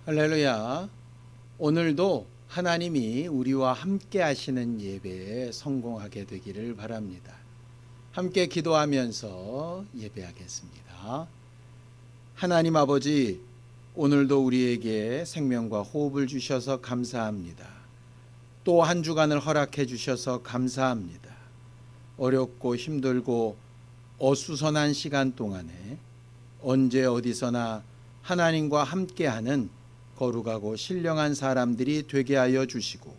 할렐루야. 오늘도 하나님이 우리와 함께 하시는 예배에 성공하게 되기를 바랍니다. 함께 기도하면서 예배하겠습니다. 하나님 아버지, 오늘도 우리에게 생명과 호흡을 주셔서 감사합니다. 또 한 주간을 허락해 주셔서 감사합니다. 어렵고 힘들고 어수선한 시간 동안에 언제 어디서나 하나님과 함께하는 거룩하고 신령한 사람들이 되게 하여 주시고,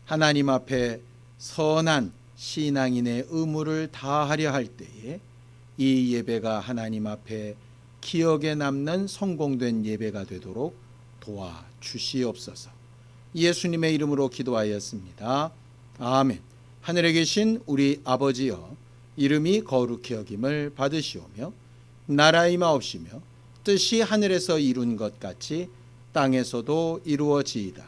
하나님 앞에 선한 신앙인의 의무를 다하려 할 때에 이 예배가 하나님 앞에 기억에 남는 성공된 예배가 되도록 도와주시옵소서. 예수님의 이름으로 기도하였습니다. 아멘. 하늘에 계신 우리 아버지여, 이름이 거룩히 여김을 받으시오며 나라 임하옵시며 뜻이 하늘에서 이룬 것 같이 땅에서도 이루어지이다.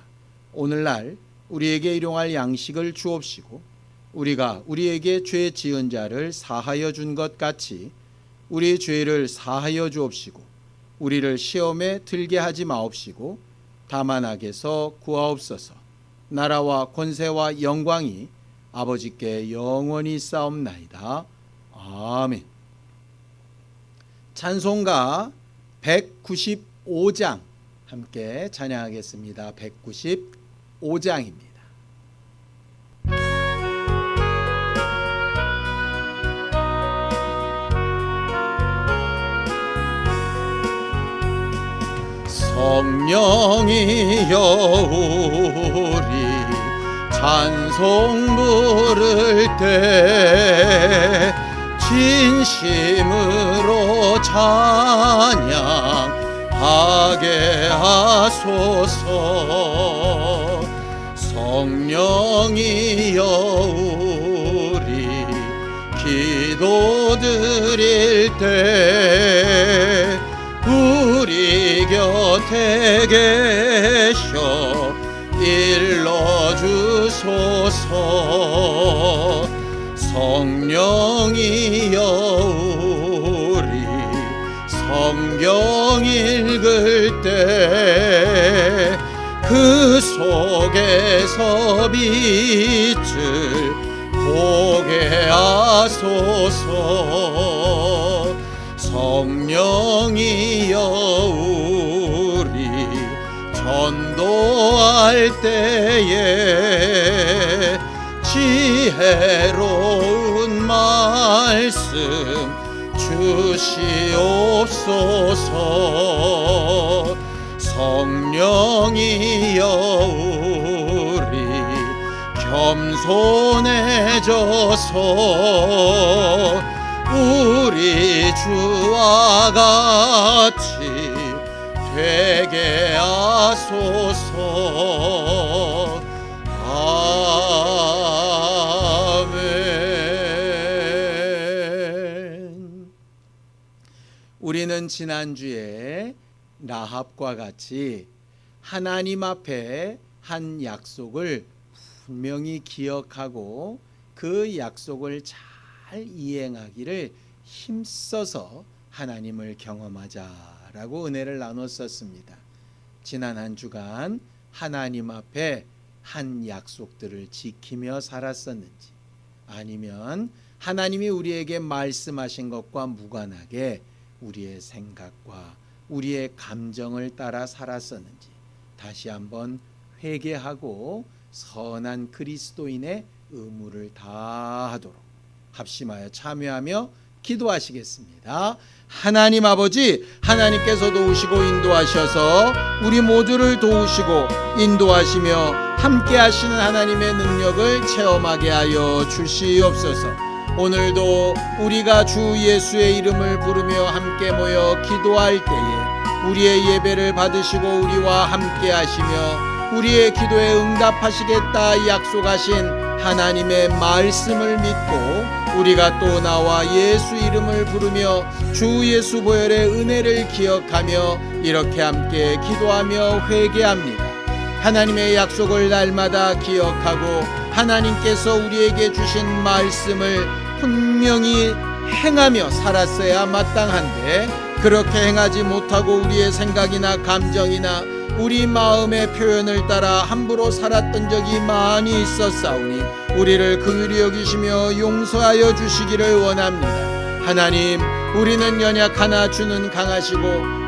오늘날 우리에게 일용할 양식을 주옵시고, 우리가 우리에게 죄 지은 자를 사하여 준 것 같이 우리 죄를 사하여 주옵시고, 우리를 시험에 들게 하지 마옵시고 다만 악에서 구하옵소서. 나라와 권세와 영광이 아버지께 영원히 쌓옵나이다. 아멘. 찬송가 195장 함께 찬양하겠습니다. 195장입니다. 성령이여 우리 찬송 부를 때 진심으로 찬양하게 하소서. 성령이여 우리 기도 드릴 때 우리 곁에 계셔 일러주소서. 성령이여 우리 성경 읽을 때 그 속에서 빛을 보게 하소서. 성령이여 우리 전도할 때에 지혜로운 말씀 주시옵소서. 성령이여 우리 겸손해져서 우리 주와 같이 되게 하소서. 아멘. 우리는 지난주에 라합과 같이 하나님 앞에 한 약속을 분명히 기억하고 그 약속을 잘 이행하기를 힘써서 하나님을 경험하자라고 은혜를 나눴었습니다. 지난 한 주간 하나님 앞에 한 약속들을 지키며 살았었는지, 아니면 하나님이 우리에게 말씀하신 것과 무관하게 우리의 생각과 우리의 감정을 따라 살았었는지 다시 한번 회개하고 선한 그리스도인의 의무를 다하도록 합심하여 참여하며 기도하시겠습니다. 하나님 아버지, 하나님께서 도우시고 인도하셔서 우리 모두를 도우시고 인도하시며 함께 하시는 하나님의 능력을 체험하게 하여 주시옵소서. 오늘도 우리가 주 예수의 이름을 부르며 함께 모여 기도할 때에 우리의 예배를 받으시고 우리와 함께 하시며 우리의 기도에 응답하시겠다 약속하신 하나님의 말씀을 믿고 우리가 또 나와 예수 이름을 부르며 주 예수 보혈의 은혜를 기억하며 이렇게 함께 기도하며 회개합니다. 하나님의 약속을 날마다 기억하고 하나님께서 우리에게 주신 말씀을 분명히 행하며 살았어야 마땅한데 그렇게 행하지 못하고 우리의 생각이나 감정이나 우리 마음의 표현을 따라 함부로 살았던 적이 많이 있었사오니 우리를 긍휼히 여기시며 용서하여 주시기를 원합니다. 하나님, 우리는 연약하나 주는 강하시고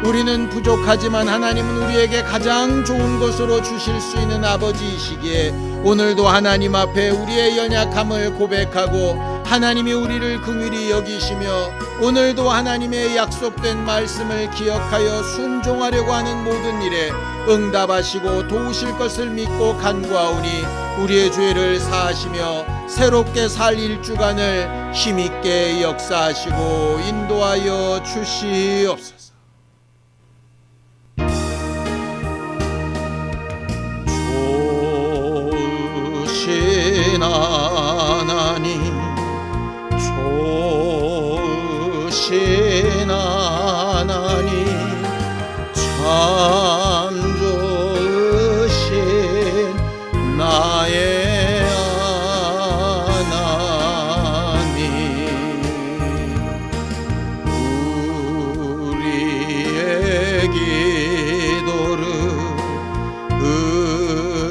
우리는 부족하지만 하나님은 우리에게 가장 좋은 것으로 주실 수 있는 아버지이시기에 오늘도 하나님 앞에 우리의 연약함을 고백하고 하나님이 우리를 긍휼히 여기시며 오늘도 하나님의 약속된 말씀을 기억하여 순종하려고 하는 모든 일에 응답하시고 도우실 것을 믿고 간구하오니 우리의 죄를 사하시며 새롭게 살 일주간을 힘있게 역사하시고 인도하여 주시옵소서. 좋으신 하나님, 좋으신 하나님, 참 좋으신 나의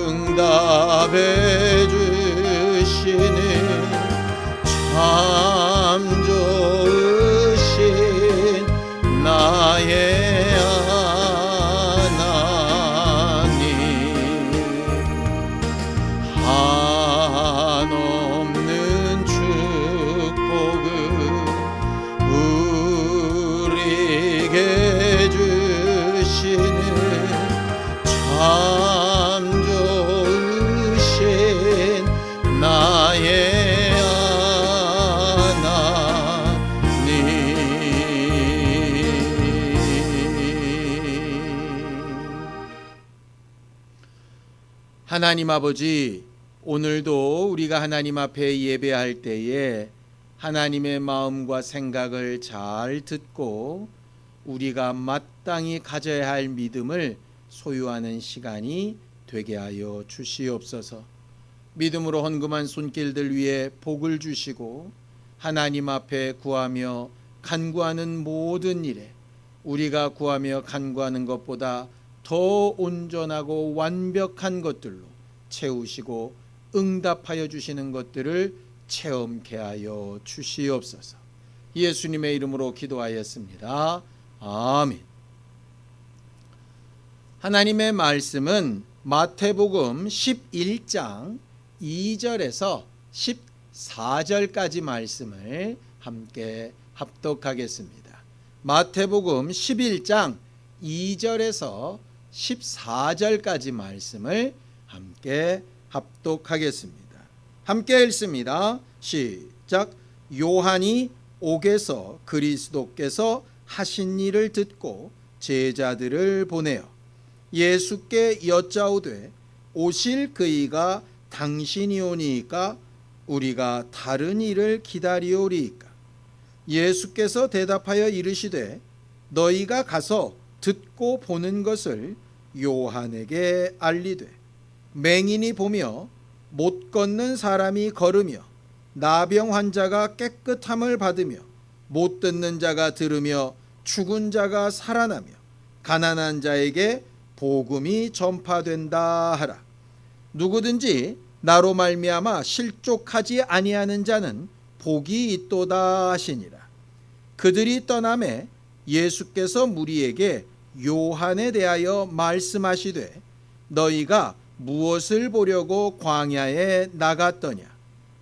응답해 주시는 참 좋으신 나의 하나님, 한없는 축복을 우리에게 주시는 참 좋으신 나의 하나님 아버지, 오늘도 우리가 하나님 앞에 예배할 때에 하나님의 마음과 생각을 잘 듣고 우리가 마땅히 가져야 할 믿음을 소유하는 시간이 되게 하여 주시옵소서. 믿음으로 헌금한 손길들 위에 복을 주시고 하나님 앞에 구하며 간구하는 모든 일에 우리가 구하며 간구하는 것보다 더 온전하고 완벽한 것들로 채우시고 응답하여 주시는 것들을 체험케 하여 주시옵소서. 예수님의 이름으로 기도하였습니다. 아멘. 하나님의 말씀은 마태복음 11장 2절에서 14절까지 말씀을 함께 합독하겠습니다. 마태복음 11장 2절에서 14절까지 말씀을 함께 합독하겠습니다. 함께 읽습니다. 시작. 요한이 옥에서 그리스도께서 하신 일을 듣고 제자들을 보내어 예수께 여짜오되 오실 그이가 당신이오니이까 우리가 다른 일을 기다리오리이까. 예수께서 대답하여 이르시되 너희가 가서 듣고 보는 것을 요한에게 알리되 맹인이 보며 못 걷는 사람이 걸으며 나병 환자가 깨끗함을 받으며 못 듣는 자가 들으며 죽은 자가 살아나며 가난한 자에게 복음이 전파된다 하라. 누구든지 나로 말미암아 실족하지 아니하는 자는 복이 있도다 하시니라. 그들이 떠나매 예수께서 무리에게 요한에 대하여 말씀하시되 너희가 무엇을 보려고 광야에 나갔더냐?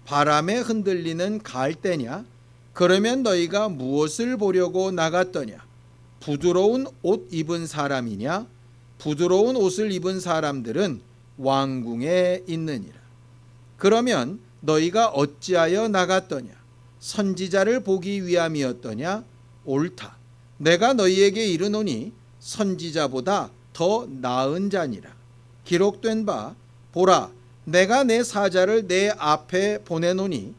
바람에 흔들리는 갈대냐? 그러면 너희가 무엇을 보려고 나갔더냐? 부드러운 옷 입은 사람이냐? 부드러운 옷을 입은 사람들은 왕궁에 있느니라. 그러면 너희가 어찌하여 나갔더냐? 선지자를 보기 위함이었더냐? 옳다. 내가 너희에게 이르노니 선지자보다 더 나은 자니라. 기록된 바 보라, 내가 내 사자를 내 앞에 보내노니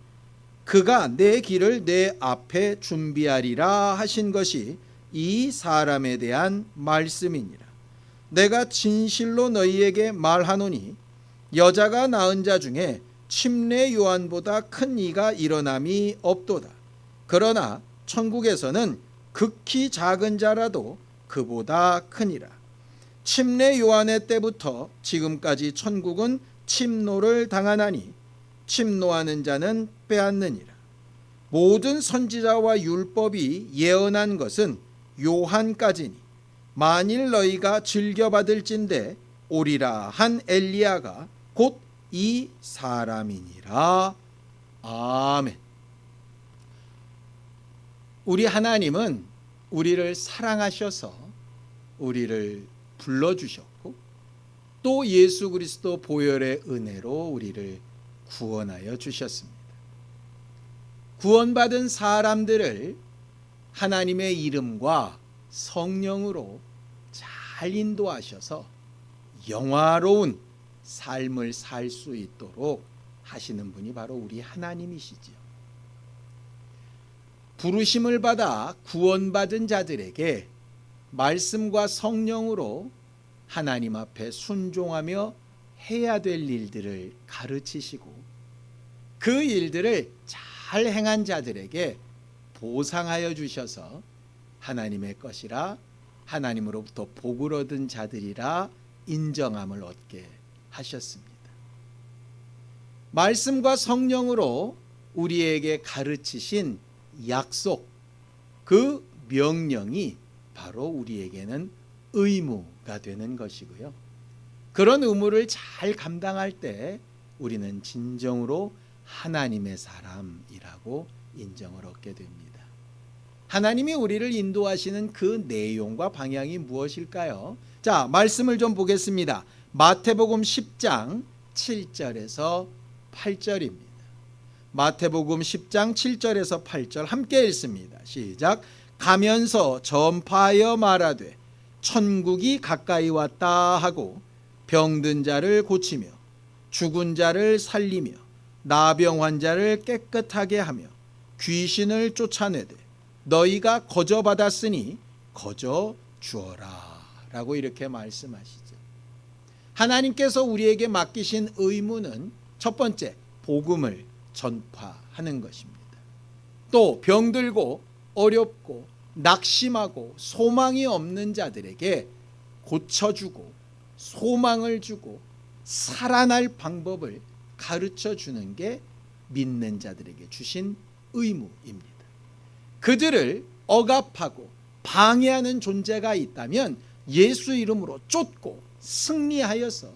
그가 내 길을 내 앞에 준비하리라 하신 것이 이 사람에 대한 말씀이니라. 내가 진실로 너희에게 말하노니 여자가 낳은 자 중에 침례 요한보다 큰 이가 일어남이 없도다. 그러나 천국에서는 극히 작은 자라도 그보다 크니라. 침례 요한의 때부터 지금까지 천국은 침노를 당하나니 침노하는 자는 빼앗느니라. 모든 선지자와 율법이 예언한 것은 요한까지니 만일 너희가 즐겨받을진대 오리라 한 엘리야가 곧 이 사람이니라. 아멘. 우리 하나님은 우리를 사랑하셔서 우리를 불러주셨고 또 예수 그리스도 보혈의 은혜로 우리를 구원하여 주셨습니다. 구원받은 사람들을 하나님의 이름과 성령으로 잘 인도하셔서 영화로운 삶을 살 수 있도록 하시는 분이 바로 우리 하나님이시지요. 부르심을 받아 구원받은 자들에게 말씀과 성령으로 하나님 앞에 순종하며 해야 될 일들을 가르치시고 그 일들을 잘 행한 자들에게 보상하여 주셔서 하나님의 것이라 하나님으로부터 복을 얻은 자들이라 인정함을 얻게 하셨습니다. 말씀과 성령으로 우리에게 가르치신 약속, 그 명령이 바로 우리에게는 의무가 되는 것이고요. 그런 의무를 잘 감당할 때 우리는 진정으로 하나님의 사람이라고 인정을 얻게 됩니다. 하나님이 우리를 인도하시는 그 내용과 방향이 무엇일까요? 자, 말씀을 좀 보겠습니다. 마태복음 10장 7절에서 8절입니다. 마태복음 10장 7절에서 8절 함께 읽습니다. 시작. 가면서 전파하여 말하되 천국이 가까이 왔다 하고 병든 자를 고치며 죽은 자를 살리며 나병 환자를 깨끗하게 하며 귀신을 쫓아내되 너희가 거저 받았으니 거저 주어라 라고 이렇게 말씀하시죠. 하나님께서 우리에게 맡기신 의무는 첫 번째, 복음을 전파하는 것입니다. 또 병들고 어렵고 낙심하고 소망이 없는 자들에게 고쳐주고 소망을 주고 살아날 방법을 가르쳐 주는 게 믿는 자들에게 주신 의무입니다. 그들을 억압하고 방해하는 존재가 있다면 예수 이름으로 쫓고 승리하여서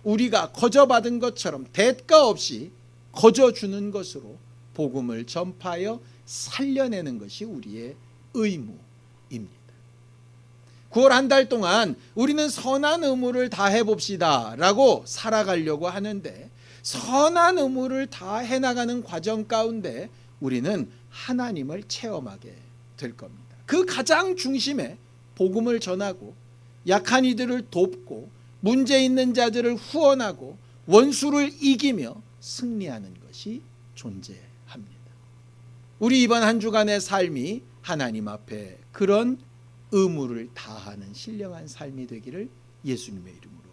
우리가 거저받은 것처럼 대가 없이 거저주는 것으로 복음을 전파하여 살려내는 것이 우리의 의무입니다. 9월 한 달 동안 우리는 선한 의무를 다해 봅시다 라고 살아가려고 하는데 선한 의무를 다 해나가는 과정 가운데 우리는 하나님을 체험하게 될 겁니다. 그 가장 중심에 복음을 전하고 약한 이들을 돕고 문제 있는 자들을 후원하고 원수를 이기며 승리하는 것이 존재합니다. 우리 이번 한 주간의 삶이 하나님 앞에 그런 의무를 다하는 신령한 삶이 되기를 예수님의 이름으로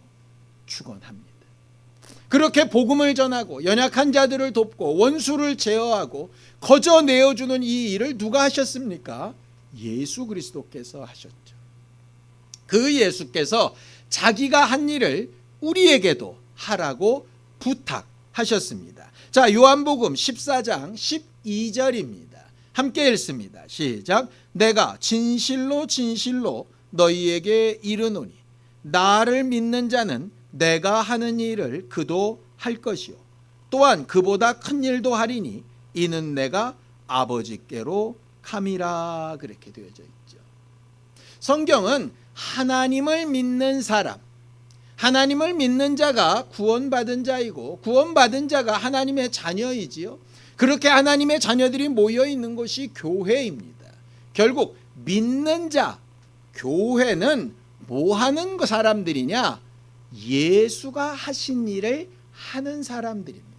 축원합니다. 그렇게 복음을 전하고 연약한 자들을 돕고 원수를 제어하고 거저 내어주는 이 일을 누가 하셨습니까? 예수 그리스도께서 하셨죠. 그 예수께서 자기가 한 일을 우리에게도 하라고 부탁하셨습니다. 자, 요한복음 14장 12절입니다. 함께 읽습니다. 시작. 내가 진실로 진실로 너희에게 이르노니 나를 믿는 자는 내가 하는 일을 그도 할 것이요 또한 그보다 큰 일도 하리니 이는 내가 아버지께로 감이라 그렇게 되어져 있죠. 성경은 하나님을 믿는 사람, 하나님을 믿는 자가 구원받은 자이고 구원받은 자가 하나님의 자녀이지요. 그렇게 하나님의 자녀들이 모여 있는 곳이 교회입니다. 결국 믿는 자, 교회는 뭐 하는 사람들이냐? 예수가 하신 일을 하는 사람들입니다.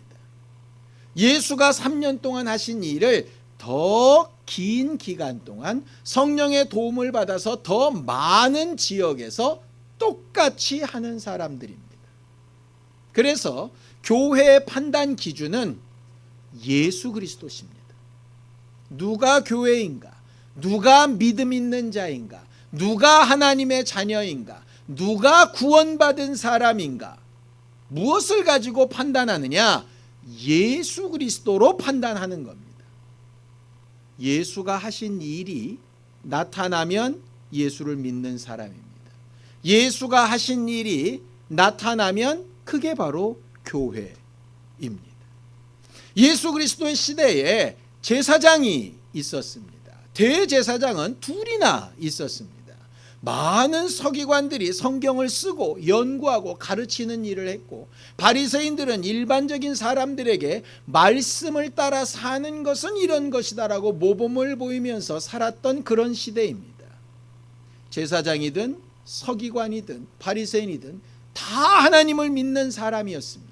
예수가 3년 동안 하신 일을 더 긴 기간 동안 성령의 도움을 받아서 더 많은 지역에서 똑같이 하는 사람들입니다. 그래서 교회의 판단 기준은 예수 그리스도십니다. 누가 교회인가? 누가 믿음 있는 자인가? 누가 하나님의 자녀인가? 누가 구원받은 사람인가? 무엇을 가지고 판단하느냐? 예수 그리스도로 판단하는 겁니다. 예수가 하신 일이 나타나면 예수를 믿는 사람입니다. 예수가 하신 일이 나타나면 그게 바로 교회입니다. 예수 그리스도의 시대에 제사장이 있었습니다. 대제사장은 둘이나 있었습니다. 많은 서기관들이 성경을 쓰고 연구하고 가르치는 일을 했고, 바리새인들은 일반적인 사람들에게 말씀을 따라 사는 것은 이런 것이다라고 모범을 보이면서 살았던 그런 시대입니다. 제사장이든 서기관이든 바리새인이든 다 하나님을 믿는 사람이었습니다.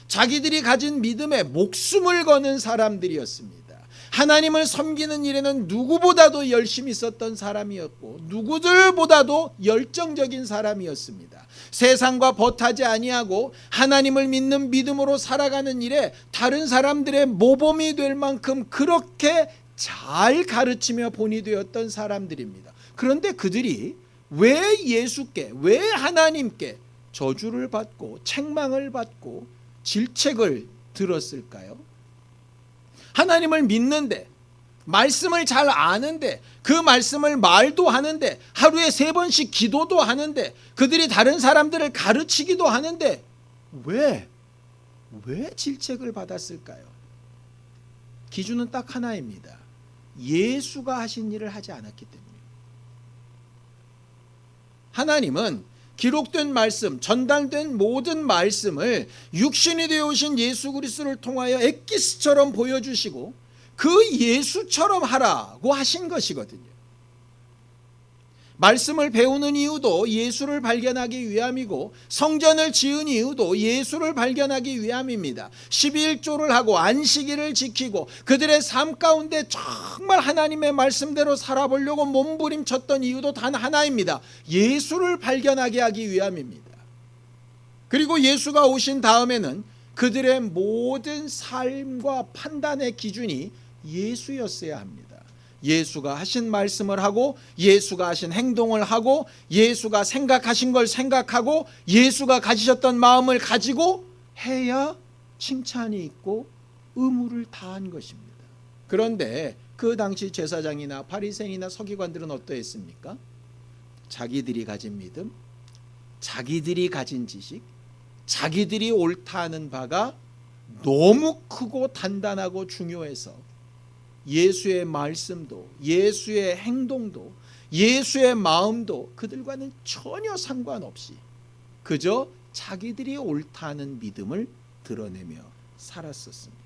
자기들이 가진 믿음에 목숨을 거는 사람들이었습니다. 하나님을 섬기는 일에는 누구보다도 열심히 있었던 사람이었고, 누구들보다도 열정적인 사람이었습니다. 세상과 벗하지 아니하고 하나님을 믿는 믿음으로 살아가는 일에 다른 사람들의 모범이 될 만큼 그렇게 잘 가르치며 본이 되었던 사람들입니다. 그런데 그들이 왜 예수께, 왜 하나님께 저주를 받고 책망을 받고 질책을 들었을까요? 하나님을 믿는데, 말씀을 잘 아는데, 그 말씀을 말도 하는데, 하루에 3번씩 기도도 하는데, 그들이 다른 사람들을 가르치기도 하는데 왜 질책을 받았을까요? 기준은 딱 하나입니다. 예수가 하신 일을 하지 않았기 때문이에요. 하나님은 기록된 말씀, 전달된 모든 말씀을 육신이 되어 오신 예수 그리스도를 통하여 엑기스처럼 보여주시고 그 예수처럼 하라고 하신 것이거든요. 말씀을 배우는 이유도 예수를 발견하기 위함이고, 성전을 지은 이유도 예수를 발견하기 위함입니다. 11조를 하고 안식일을 지키고 그들의 삶 가운데 정말 하나님의 말씀대로 살아보려고 몸부림쳤던 이유도 단 하나입니다. 예수를 발견하게 하기 위함입니다. 그리고 예수가 오신 다음에는 그들의 모든 삶과 판단의 기준이 예수였어야 합니다. 예수가 하신 말씀을 하고, 예수가 하신 행동을 하고, 예수가 생각하신 걸 생각하고, 예수가 가지셨던 마음을 가지고 해야 칭찬이 있고 의무를 다한 것입니다. 그런데 그 당시 제사장이나 바리새인이나 서기관들은 어떠했습니까? 자기들이 가진 믿음, 자기들이 가진 지식, 자기들이 옳다는 바가 너무 크고 단단하고 중요해서 예수의 말씀도, 예수의 행동도, 예수의 마음도 그들과는 전혀 상관없이 그저 자기들이 옳다는 믿음을 드러내며 살았었습니다.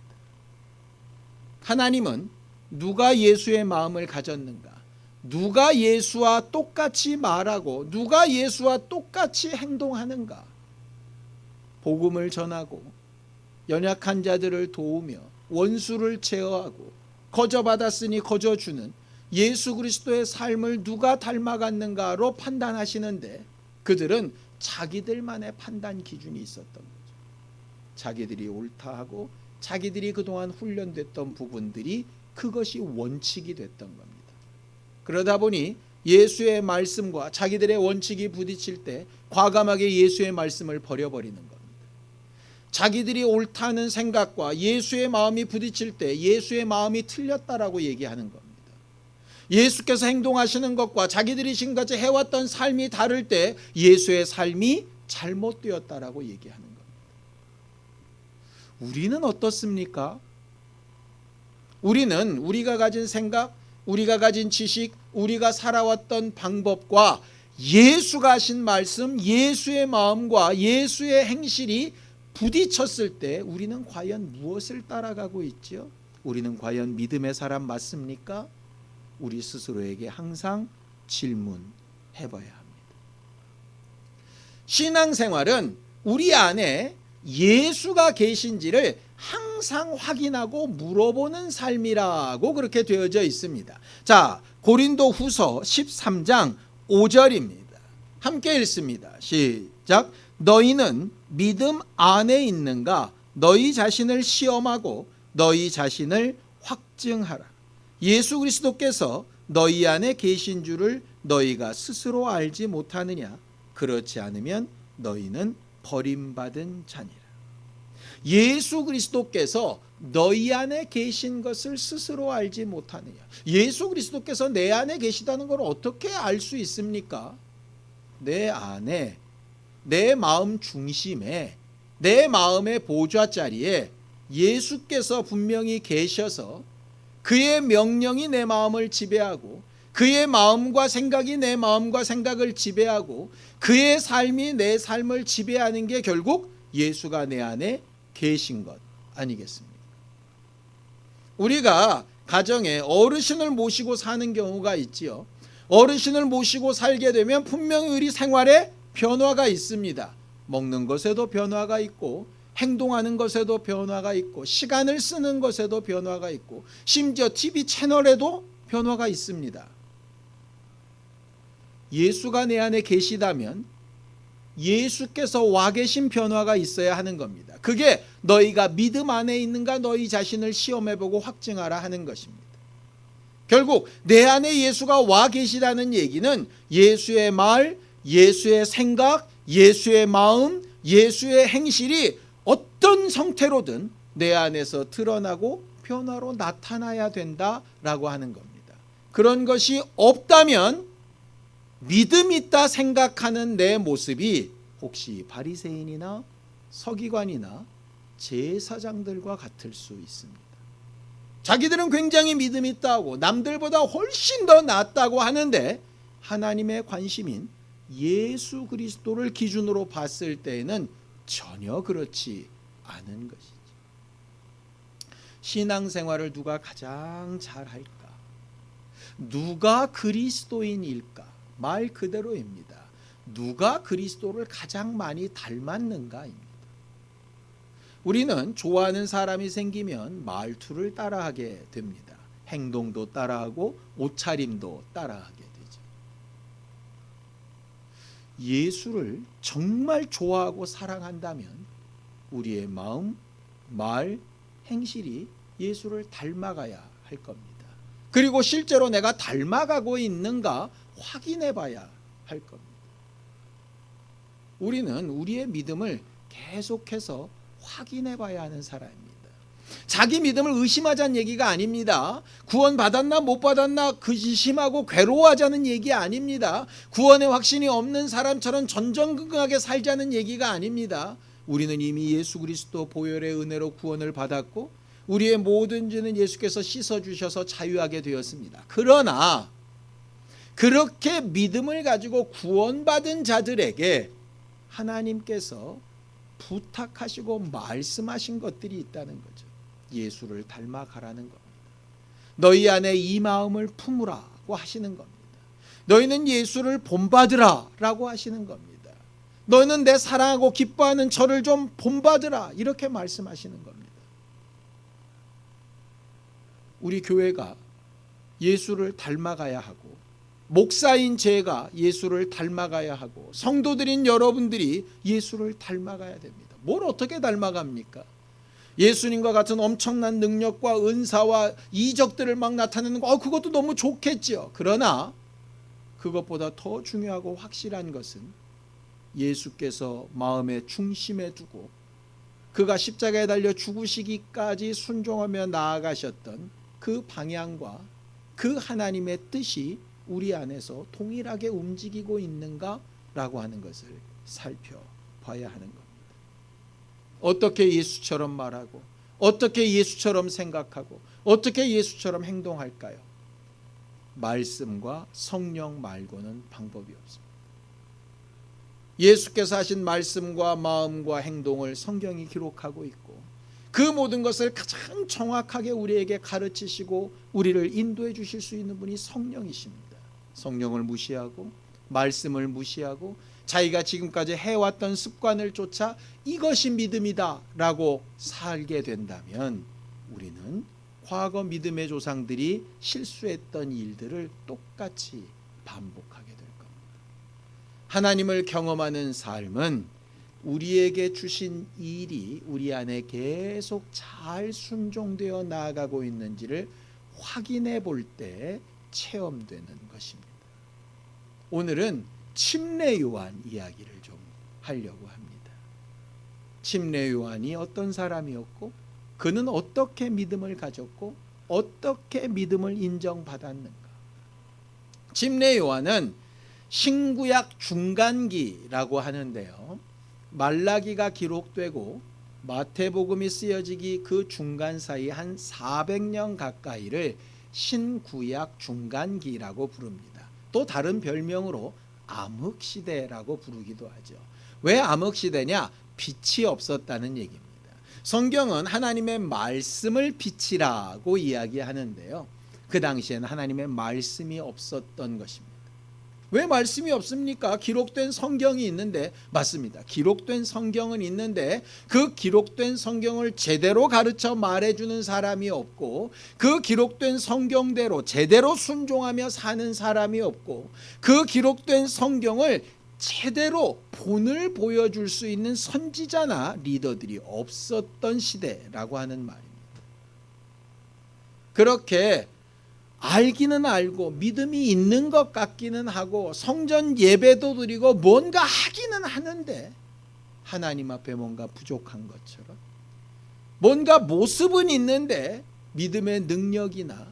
하나님은 누가 예수의 마음을 가졌는가, 누가 예수와 똑같이 말하고 누가 예수와 똑같이 행동하는가, 복음을 전하고 연약한 자들을 도우며 원수를 제어하고 거저받았으니 거저주는 예수 그리스도의 삶을 누가 닮아갔는가로 판단하시는데, 그들은 자기들만의 판단 기준이 있었던 거죠. 자기들이 옳다 하고 자기들이 그동안 훈련됐던 부분들이 그것이 원칙이 됐던 겁니다. 그러다 보니 예수의 말씀과 자기들의 원칙이 부딪힐 때 과감하게 예수의 말씀을 버려버리는 겁니다. 자기들이 옳다는 생각과 예수의 마음이 부딪힐 때 예수의 마음이 틀렸다라고 얘기하는 겁니다. 예수께서 행동하시는 것과 자기들이 지금까지 해왔던 삶이 다를 때 예수의 삶이 잘못되었다라고 얘기하는 겁니다. 우리는 어떻습니까? 우리는 우리가 가진 생각, 우리가 가진 지식, 우리가 살아왔던 방법과 예수가 하신 말씀, 예수의 마음과 예수의 행실이 부딪혔을 때 우리는 과연 무엇을 따라가고 있죠? 우리는 과연 믿음의 사람 맞습니까? 우리 스스로에게 항상 질문해봐야 합니다. 신앙생활은 우리 안에 예수가 계신지를 항상 확인하고 물어보는 삶이라고 그렇게 되어져 있습니다. 자, 고린도 후서 13장 5절입니다. 함께 읽습니다. 시작. 너희는 믿음 안에 있는가? 너희 자신을 시험하고 너희 자신을 확증하라. 예수 그리스도께서 너희 안에 계신 줄을 너희가 스스로 알지 못하느냐? 그렇지 않으면 너희는 버림받은 자니라. 예수 그리스도께서 너희 안에 계신 것을 스스로 알지 못하느냐. 예수 그리스도께서 내 안에 계시다는 걸 어떻게 알 수 있습니까? 내 안에, 내 마음 중심에, 내 마음의 보좌 자리에 예수께서 분명히 계셔서 그의 명령이 내 마음을 지배하고 그의 마음과 생각이 내 마음과 생각을 지배하고 그의 삶이 내 삶을 지배하는 게 결국 예수가 내 안에 계신 것 아니겠습니까? 우리가 가정에 어르신을 모시고 사는 경우가 있지요. 어르신을 모시고 살게 되면 분명히 우리 생활에 변화가 있습니다. 먹는 것에도 변화가 있고 행동하는 것에도 변화가 있고 시간을 쓰는 것에도 변화가 있고 심지어 TV 채널에도 변화가 있습니다. 예수가 내 안에 계시다면 예수께서 와 계신 변화가 있어야 하는 겁니다. 그게 너희가 믿음 안에 있는가 너희 자신을 시험해보고 확증하라 하는 것입니다. 결국 내 안에 예수가 와 계시다는 얘기는 예수의 말, 예수의 생각, 예수의 마음, 예수의 행실이 어떤 형태로든 내 안에서 드러나고 변화로 나타나야 된다라고 하는 겁니다. 그런 것이 없다면 믿음 있다 생각하는 내 모습이 혹시 바리새인이나 서기관이나 제사장들과 같을 수 있습니다. 자기들은 굉장히 믿음 있다고 남들보다 훨씬 더 낫다고 하는데 하나님의 관심인 예수 그리스도를 기준으로 봤을 때에는 전혀 그렇지 않은 것이죠. 신앙생활을 누가 가장 잘할까? 누가 그리스도인일까? 말 그대로입니다. 누가 그리스도를 가장 많이 닮았는가입니다. 우리는 좋아하는 사람이 생기면 말투를 따라하게 됩니다. 행동도 따라하고 옷차림도 따라하게 되죠. 예수를 정말 좋아하고 사랑한다면 우리의 마음, 말, 행실이 예수를 닮아가야 할 겁니다. 그리고 실제로 내가 닮아가고 있는가 확인해 봐야 할 겁니다. 우리는 우리의 믿음을 계속해서 확인해 봐야 하는 사람입니다. 자기 믿음을 의심하자는 얘기가 아닙니다. 구원 받았나 못 받았나 의심하고 괴로워하자는 얘기 아닙니다. 구원의 확신이 없는 사람처럼 전전긍긍하게 살자는 얘기가 아닙니다. 우리는 이미 예수 그리스도 보혈의 은혜로 구원을 받았고 우리의 모든 죄는 예수께서 씻어주셔서 자유하게 되었습니다. 그러나 그렇게 믿음을 가지고 구원받은 자들에게 하나님께서 부탁하시고 말씀하신 것들이 있다는 거죠. 예수를 닮아가라는 겁니다. 너희 안에 이 마음을 품으라고 하시는 겁니다. 너희는 예수를 본받으라 라고 하시는 겁니다. 너는 내 사랑하고 기뻐하는 저를 좀 본받으라 이렇게 말씀하시는 겁니다. 우리 교회가 예수를 닮아가야 하고 목사인 제가 예수를 닮아가야 하고 성도들인 여러분들이 예수를 닮아가야 됩니다. 뭘 어떻게 닮아갑니까? 예수님과 같은 엄청난 능력과 은사와 이적들을 막 나타내는 거 그것도 너무 좋겠죠. 그러나 그것보다 더 중요하고 확실한 것은 예수께서 마음의 중심에 두고 그가 십자가에 달려 죽으시기까지 순종하며 나아가셨던 그 방향과 그 하나님의 뜻이 우리 안에서 동일하게 움직이고 있는가라고 하는 것을 살펴봐야 하는 겁니다. 어떻게 예수처럼 말하고 어떻게 예수처럼 생각하고 어떻게 예수처럼 행동할까요? 말씀과 성령 말고는 방법이 없습니다. 예수께서 하신 말씀과 마음과 행동을 성경이 기록하고 있고 그 모든 것을 가장 정확하게 우리에게 가르치시고 우리를 인도해 주실 수 있는 분이 성령이십니다. 성령을 무시하고 말씀을 무시하고 자기가 지금까지 해왔던 습관을 쫓아 이것이 믿음이다 라고 살게 된다면 우리는 과거 믿음의 조상들이 실수했던 일들을 똑같이 반복하게 될 겁니다. 하나님을 경험하는 삶은 우리에게 주신 일이 우리 안에 계속 잘 순종되어 나아가고 있는지를 확인해 볼 때 체험되는 것입니다. 오늘은 침례 요한 이야기를 좀 하려고 합니다. 침례 요한이 어떤 사람이었고 그는 어떻게 믿음을 가졌고 어떻게 믿음을 인정받았는가. 침례 요한은 신구약 중간기라고 하는데요, 말라기가 기록되고 마태복음이 쓰여지기 그 중간 사이 한 400년 가까이를 신구약 중간기라고 부릅니다. 또 다른 별명으로 암흑시대라고 부르기도 하죠. 왜 암흑시대냐? 빛이 없었다는 얘기입니다. 성경은 하나님의 말씀을 빛이라고 이야기하는데요, 그 당시에는 하나님의 말씀이 없었던 것입니다. 왜 말씀이 없습니까? 기록된 성경이 있는데. 맞습니다. 기록된 성경은 있는데 그 기록된 성경을 제대로 가르쳐 말해주는 사람이 없고, 그 기록된 성경대로 제대로 순종하며 사는 사람이 없고, 그 기록된 성경을 제대로 본을 보여줄 수 있는 선지자나 리더들이 없었던 시대라고 하는 말입니다. 그렇게 알기는 알고 믿음이 있는 것 같기는 하고 성전 예배도 드리고 뭔가 하기는 하는데 하나님 앞에 뭔가 부족한 것처럼, 뭔가 모습은 있는데 믿음의 능력이나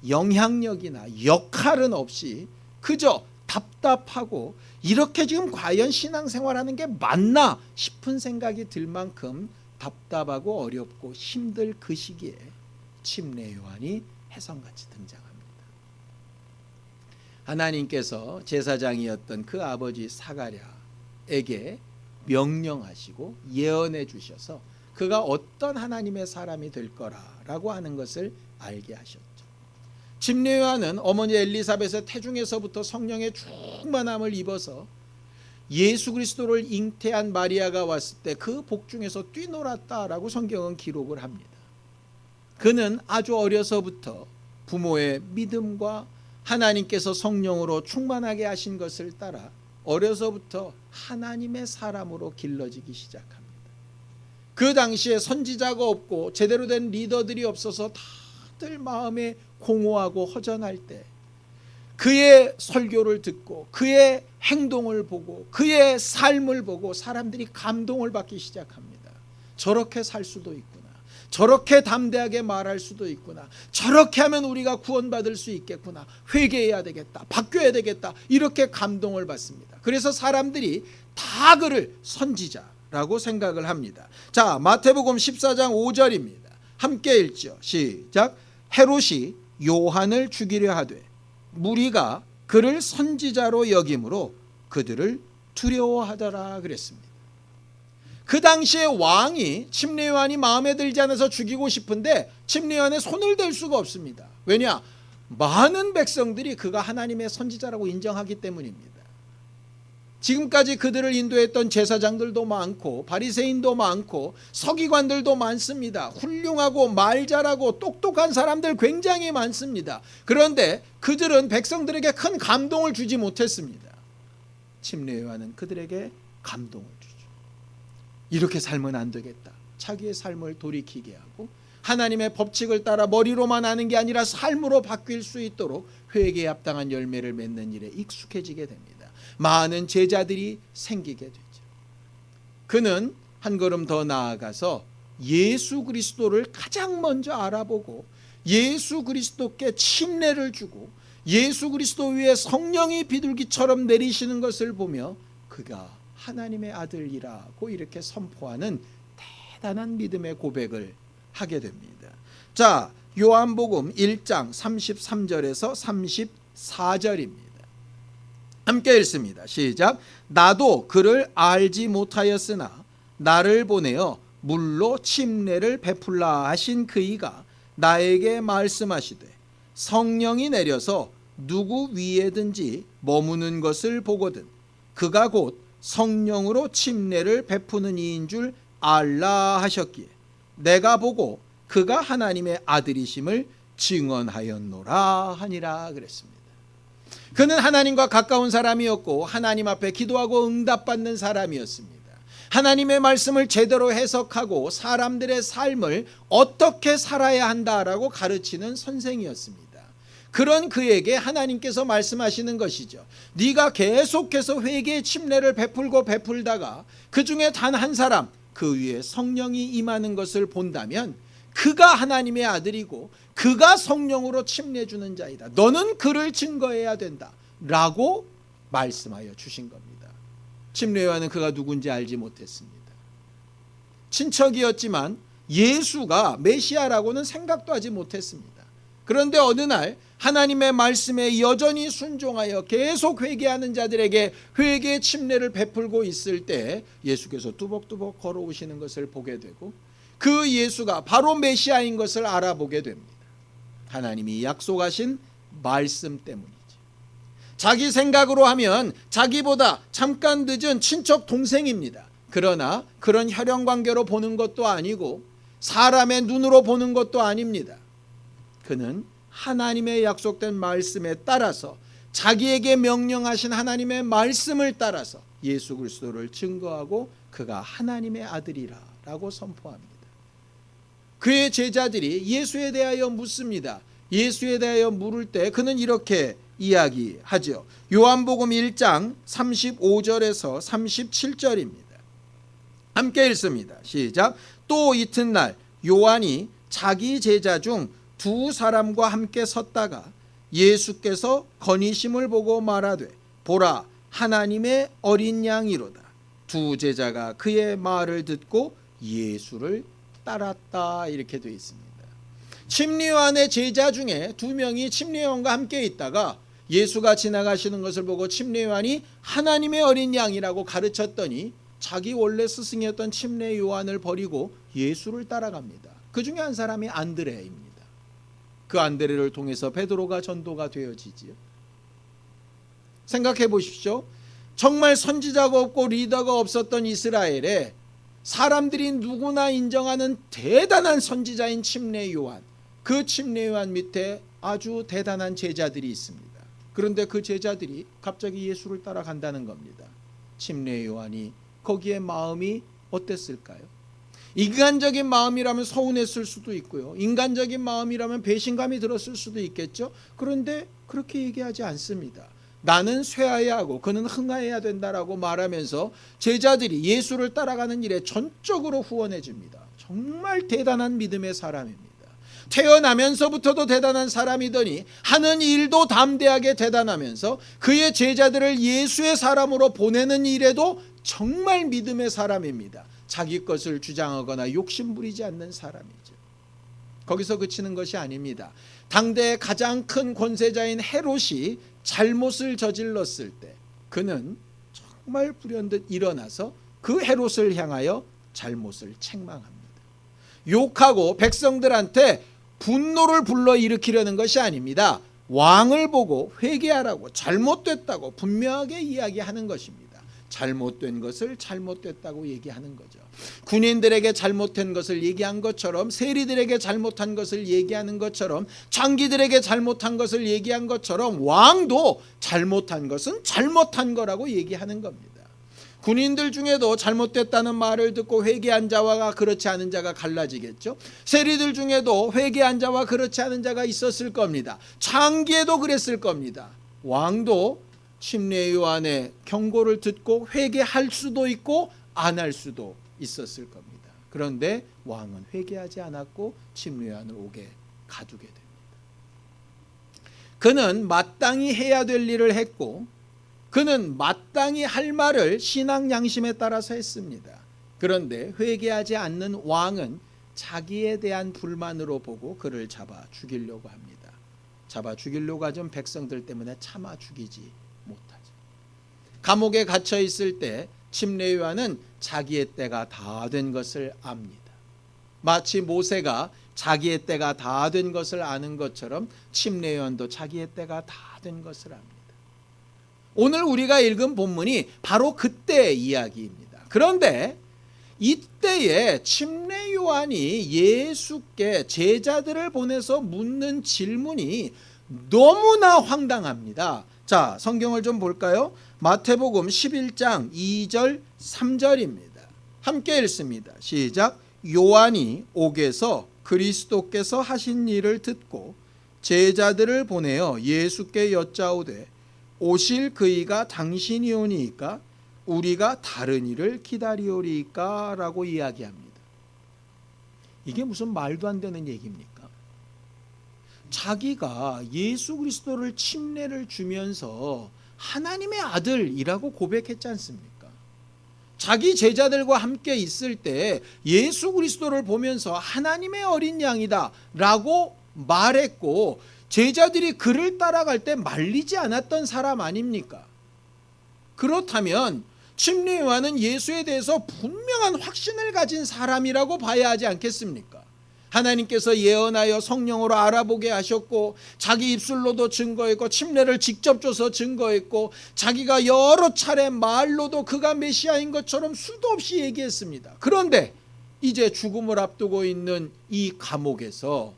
영향력이나 역할은 없이 그저 답답하고, 이렇게 지금 과연 신앙생활하는 게 맞나 싶은 생각이 들 만큼 답답하고 어렵고 힘들 그 시기에 침례 요한이 혜성같이 등장합니다. 하나님께서 제사장이었던 그 아버지 사가랴에게 명령하시고 예언해 주셔서 그가 어떤 하나님의 사람이 될 거라고 하는 것을 알게 하셨죠. 침례 요한은 어머니 엘리사벳의 태중에서부터 성령의 충만함을 입어서 예수 그리스도를 잉태한 마리아가 왔을 때 그 복중에서 뛰놀았다라고 성경은 기록을 합니다. 그는 아주 어려서부터 부모의 믿음과 하나님께서 성령으로 충만하게 하신 것을 따라 어려서부터 하나님의 사람으로 길러지기 시작합니다. 그 당시에 선지자가 없고 제대로 된 리더들이 없어서 다들 마음에 공허하고 허전할 때 그의 설교를 듣고 그의 행동을 보고 그의 삶을 보고 사람들이 감동을 받기 시작합니다. 저렇게 살 수도 있구나, 저렇게 담대하게 말할 수도 있구나, 저렇게 하면 우리가 구원받을 수 있겠구나, 회개해야 되겠다, 바뀌어야 되겠다, 이렇게 감동을 받습니다. 그래서 사람들이 다 그를 선지자라고 생각을 합니다. 자, 마태복음 14장 5절입니다. 함께 읽죠. 시작. 헤롯이 요한을 죽이려 하되 무리가 그를 선지자로 여김으로 그들을 두려워하더라 그랬습니다. 그 당시에 왕이 침례 요한이 마음에 들지 않아서 죽이고 싶은데 침례 요한에 손을 댈 수가 없습니다. 왜냐? 많은 백성들이 그가 하나님의 선지자라고 인정하기 때문입니다. 지금까지 그들을 인도했던 제사장들도 많고 바리새인도 많고 서기관들도 많습니다. 훌륭하고 말 잘하고 똑똑한 사람들 굉장히 많습니다. 그런데 그들은 백성들에게 큰 감동을 주지 못했습니다. 침례 요한은 그들에게 감동을 주죠. 이렇게 살면 안 되겠다, 자기의 삶을 돌이키게 하고 하나님의 법칙을 따라 머리로만 아는 게 아니라 삶으로 바뀔 수 있도록 회개에 합당한 열매를 맺는 일에 익숙해지게 됩니다. 많은 제자들이 생기게 되죠. 그는 한 걸음 더 나아가서 예수 그리스도를 가장 먼저 알아보고 예수 그리스도께 침례를 주고 예수 그리스도 위에 성령이 비둘기처럼 내리시는 것을 보며 그가 하나님의 아들이라고 이렇게 선포하는 대단한 믿음의 고백을 하게 됩니다. 자, 요한복음 1장 33절에서 34절입니다. 함께 읽습니다. 시작. 나도 그를 알지 못하였으나 나를 보내어 물로 침례를 베풀라 하신 그이가 나에게 말씀하시되 성령이 내려서 누구 위에든지 머무는 것을 보거든 그가 곧 성령으로 침례를 베푸는 이인 줄 알라 하셨기에 내가 보고 그가 하나님의 아들이심을 증언하였노라 하니라 그랬습니다. 그는 하나님과 가까운 사람이었고 하나님 앞에 기도하고 응답받는 사람이었습니다. 하나님의 말씀을 제대로 해석하고 사람들의 삶을 어떻게 살아야 한다라고 가르치는 선생이었습니다. 그런 그에게 하나님께서 말씀하시는 것이죠. 네가 계속해서 회개의 침례를 베풀다가 그 중에 단 한 사람 그 위에 성령이 임하는 것을 본다면 그가 하나님의 아들이고 그가 성령으로 침례 주는 자이다. 너는 그를 증거해야 된다 라고 말씀하여 주신 겁니다. 침례 요한은 그가 누군지 알지 못했습니다. 친척이었지만 예수가 메시아라고는 생각도 하지 못했습니다. 그런데 어느 날 하나님의 말씀에 여전히 순종하여 계속 회개하는 자들에게 회개의 침례를 베풀고 있을 때 예수께서 뚜벅뚜벅 걸어오시는 것을 보게 되고 그 예수가 바로 메시아인 것을 알아보게 됩니다. 하나님이 약속하신 말씀 때문이죠. 자기 생각으로 하면 자기보다 잠깐 늦은 친척 동생입니다. 그러나 그런 혈연관계로 보는 것도 아니고 사람의 눈으로 보는 것도 아닙니다. 그는 하나님의 약속된 말씀에 따라서 자기에게 명령하신 하나님의 말씀을 따라서 예수 그리스도를 증거하고 그가 하나님의 아들이라 라고 선포합니다. 그의 제자들이 예수에 대하여 묻습니다. 예수에 대하여 물을 때 그는 이렇게 이야기하죠. 요한복음 1장 35절에서 37절입니다. 함께 읽습니다. 시작. 또 이튿날 요한이 자기 제자 중 두 사람과 함께 섰다가 예수께서 건의심을 보고 말하되 보라 하나님의 어린 양이로다. 두 제자가 그의 말을 듣고 예수를 따랐다. 이렇게 되어 있습니다. 침례요한의 제자 중에 두 명이 침례요한과 함께 있다가 예수가 지나가시는 것을 보고 침례요한이 하나님의 어린 양이라고 가르쳤더니 자기 원래 스승이었던 침례요한을 버리고 예수를 따라갑니다. 그 중에 한 사람이 안드레입니다. 그 안드레를 통해서 베드로가 전도가 되어지지요. 생각해 보십시오. 정말 선지자가 없고 리더가 없었던 이스라엘에 사람들이 누구나 인정하는 대단한 선지자인 침례요한, 그 침례요한 밑에 아주 대단한 제자들이 있습니다. 그런데 그 제자들이 갑자기 예수를 따라간다는 겁니다. 침례요한이 거기에 마음이 어땠을까요? 인간적인 마음이라면 서운했을 수도 있고요. 인간적인 마음이라면 배신감이 들었을 수도 있겠죠. 그런데 그렇게 얘기하지 않습니다. 나는 쇠하여야 하고 그는 흥하여야 된다라고 말하면서 제자들이 예수를 따라가는 일에 전적으로 후원해 줍니다. 정말 대단한 믿음의 사람입니다. 태어나면서부터도 대단한 사람이더니 하는 일도 담대하게 대단하면서 그의 제자들을 예수의 사람으로 보내는 일에도 정말 믿음의 사람입니다. 자기 것을 주장하거나 욕심 부리지 않는 사람이죠. 거기서 그치는 것이 아닙니다. 당대의 가장 큰 권세자인 헤롯이 잘못을 저질렀을 때 그는 정말 불현듯 일어나서 그 헤롯을 향하여 잘못을 책망합니다. 욕하고 백성들한테 분노를 불러일으키려는 것이 아닙니다. 왕을 보고 회개하라고, 잘못됐다고 분명하게 이야기하는 것입니다. 잘못된 것을 잘못됐다고 얘기하는 거죠. 군인들에게 잘못된 것을 얘기한 것처럼, 세리들에게 잘못한 것을 얘기하는 것처럼, 장기들에게 잘못한 것을 얘기한 것처럼 왕도 잘못한 것은 잘못한 거라고 얘기하는 겁니다. 군인들 중에도 잘못됐다는 말을 듣고 회개한 자와 그렇지 않은 자가 갈라지겠죠. 세리들 중에도 회개한 자와 그렇지 않은 자가 있었을 겁니다. 장기에도 그랬을 겁니다. 왕도 침례요한의 경고를 듣고 회개할 수도 있고 안 할 수도 있었을 겁니다. 그런데 왕은 회개하지 않았고 침례요한을 옥에 가두게 됩니다. 그는 마땅히 해야 될 일을 했고 그는 마땅히 할 말을 신앙 양심에 따라서 했습니다. 그런데 회개하지 않는 왕은 자기에 대한 불만으로 보고 그를 잡아 죽이려고 합니다. 잡아 죽이려고 하던 백성들 때문에 참아 죽이지 못하죠. 감옥에 갇혀 있을 때 침례요한은 자기의 때가 다 된 것을 압니다. 마치 모세가 자기의 때가 다 된 것을 아는 것처럼 침례요한도 자기의 때가 다 된 것을 압니다. 오늘 우리가 읽은 본문이 바로 그때의 이야기입니다. 그런데 이때에 침례요한이 예수께 제자들을 보내서 묻는 질문이 너무나 황당합니다. 자, 성경을 좀 볼까요? 마태복음 11장 2절 3절입니다. 함께 읽습니다. 시작. 요한이 옥에서 그리스도께서 하신 일을 듣고 제자들을 보내어 예수께 여짜오되 오실 그이가 당신이오니이까 우리가 다른 이를 기다리오리이까 라고 이야기합니다. 이게 무슨 말도 안 되는 얘기입니까? 자기가 예수 그리스도를 침례를 주면서 하나님의 아들이라고 고백했지 않습니까? 자기 제자들과 함께 있을 때 예수 그리스도를 보면서 하나님의 어린 양이다 라고 말했고, 제자들이 그를 따라갈 때 말리지 않았던 사람 아닙니까? 그렇다면 침례 요한은 예수에 대해서 분명한 확신을 가진 사람이라고 봐야 하지 않겠습니까? 하나님께서 예언하여 성령으로 알아보게 하셨고, 자기 입술로도 증거했고, 침례를 직접 줘서 증거했고, 자기가 여러 차례 말로도 그가 메시아인 것처럼 수도 없이 얘기했습니다. 그런데 이제 죽음을 앞두고 있는 이 감옥에서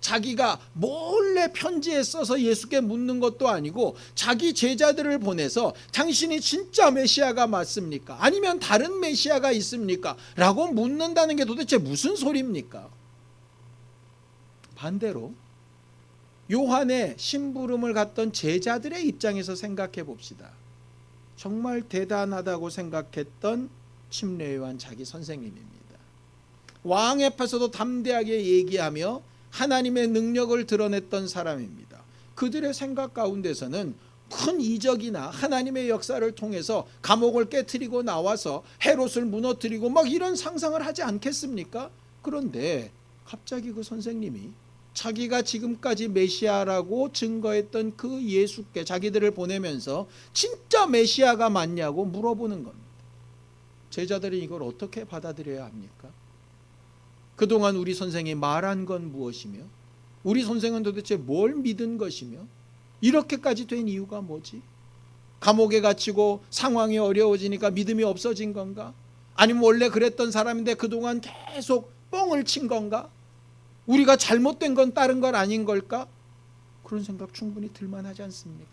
자기가 몰래 편지에 써서 예수께 묻는 것도 아니고 자기 제자들을 보내서 당신이 진짜 메시아가 맞습니까? 아니면 다른 메시아가 있습니까? 라고 묻는다는 게 도대체 무슨 소리입니까? 반대로 요한의 심부름을 갔던 제자들의 입장에서 생각해 봅시다. 정말 대단하다고 생각했던 침례 요한 자기 선생님입니다. 왕 앞에서도 담대하게 얘기하며 하나님의 능력을 드러냈던 사람입니다. 그들의 생각 가운데서는 큰 이적이나 하나님의 역사를 통해서 감옥을 깨트리고 나와서 헤롯을 무너뜨리고 막 이런 상상을 하지 않겠습니까? 그런데 갑자기 그 선생님이 자기가 지금까지 메시아라고 증거했던 그 예수께 자기들을 보내면서 진짜 메시아가 맞냐고 물어보는 겁니다. 제자들이 이걸 어떻게 받아들여야 합니까? 그동안 우리 선생이 말한 건 무엇이며, 우리 선생은 도대체 뭘 믿은 것이며, 이렇게까지 된 이유가 뭐지? 감옥에 갇히고 상황이 어려워지니까 믿음이 없어진 건가? 아니면 원래 그랬던 사람인데 그동안 계속 뻥을 친 건가? 우리가 잘못된 건 다른 건 아닌 걸까? 그런 생각 충분히 들만하지 않습니까?